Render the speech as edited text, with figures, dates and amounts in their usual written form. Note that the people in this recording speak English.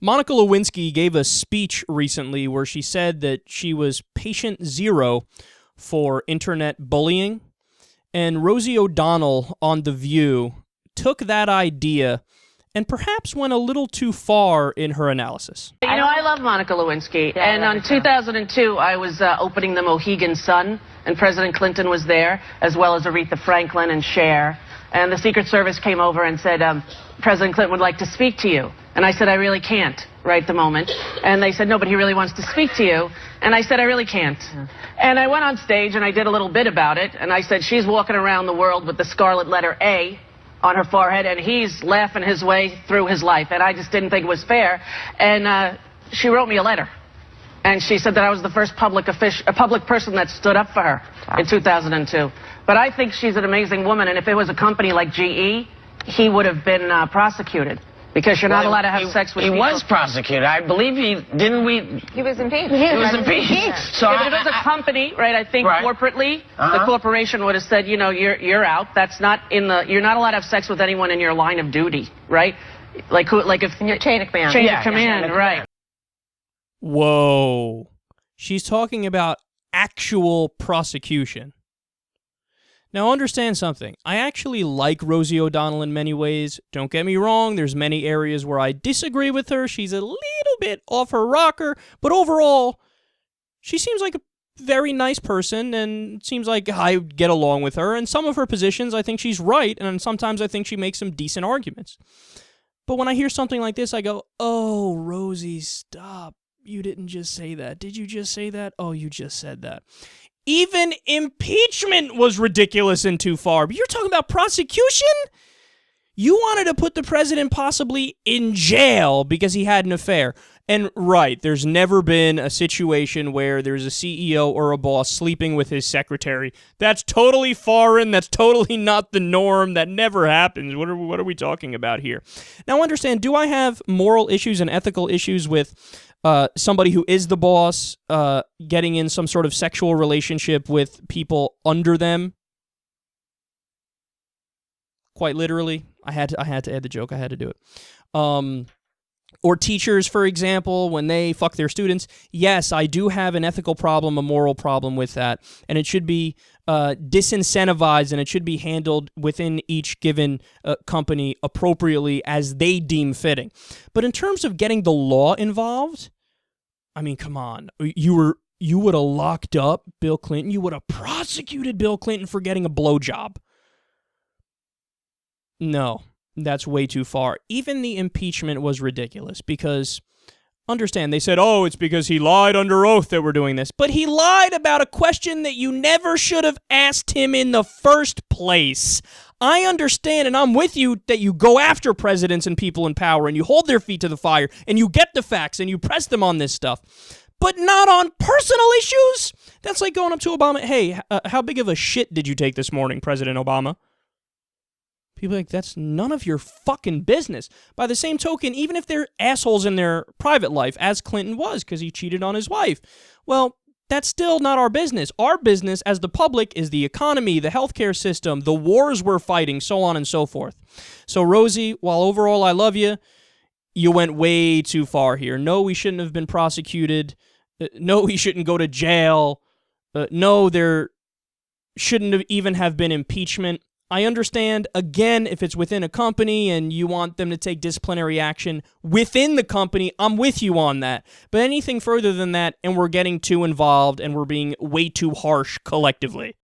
Monica Lewinsky gave a speech recently where she said that she was patient zero for internet bullying, and Rosie O'Donnell on The View took that idea and perhaps went a little too far in her analysis. You know, I love Monica Lewinsky, and on 2002, I was opening the Mohegan Sun, and President Clinton was there, as well as Aretha Franklin and Cher, and the Secret Service came over and said, President Clinton would like to speak to you. And I said, I really can't right the moment. And they said, no, but he really wants to speak to you. And I said, I really can't. And I went on stage and I did a little bit about it. And I said, she's walking around the world with the scarlet letter A on her forehead, and he's laughing his way through his life. And I just didn't think it was fair. And she wrote me a letter. And she said that I was the first public person that stood up for her in 2002. But I think she's an amazing woman. And if it was a company like GE, he would have been prosecuted. Because you're not allowed to have sex with people. He was prosecuted. I believe he was impeached. He was impeached. So if it was a company, right, I think corporately, the corporation would have said, you know, you're out. That's not in the, you're not allowed to have sex with anyone in your line of duty, right? Like who, like if... In your chain of command. Chain of command, right. Whoa. She's talking about actual prosecution. Now, understand something. I actually like Rosie O'Donnell in many ways. Don't get me wrong, there's many areas where I disagree with her. She's a little bit off her rocker, but overall, she seems like a very nice person, and it seems like I get along with her. And some of her positions, I think she's right, and sometimes I think she makes some decent arguments. But when I hear something like this, I go, oh, Rosie, stop. You didn't just say that. Did you just say that? Oh, you just said that. Even impeachment was ridiculous and too far. But you're talking about prosecution? You wanted to put the president possibly in jail because he had an affair. And right, there's never been a situation where there's a CEO or a boss sleeping with his secretary. That's totally foreign. That's totally not the norm. That never happens. What are we talking about here? Now understand, do I have moral issues and ethical issues with somebody who is the boss getting in some sort of sexual relationship with people under them? Quite literally, I had to add the joke. I had to do it. Or teachers, for example, when they fuck their students. Yes, I do have an ethical problem, a moral problem with that, and it should be disincentivized, and it should be handled within each given company appropriately as they deem fitting. But in terms of getting the law involved, I mean, come on. You would have locked up Bill Clinton. You would have prosecuted Bill Clinton for getting a blowjob. No, that's way too far. Even the impeachment was ridiculous because, understand, they said, oh, it's because he lied under oath that we're doing this. But he lied about a question that you never should have asked him in the first place. I understand, and I'm with you, that you go after presidents and people in power, and you hold their feet to the fire, and you get the facts, and you press them on this stuff. But not on personal issues? That's like going up to Obama, hey, how big of a shit did you take this morning, President Obama? People are like, that's none of your fucking business. By the same token, even if they're assholes in their private life, as Clinton was because he cheated on his wife, well, that's still not our business. Our business as the public is the economy, the healthcare system, the wars we're fighting, so on and so forth. So, Rosie, while overall I love you, you went way too far here. No, we shouldn't have been prosecuted. No, we shouldn't go to jail. No, there shouldn't even have been impeachment. I understand, again, if it's within a company and you want them to take disciplinary action within the company, I'm with you on that. But anything further than that, and we're getting too involved and we're being way too harsh collectively.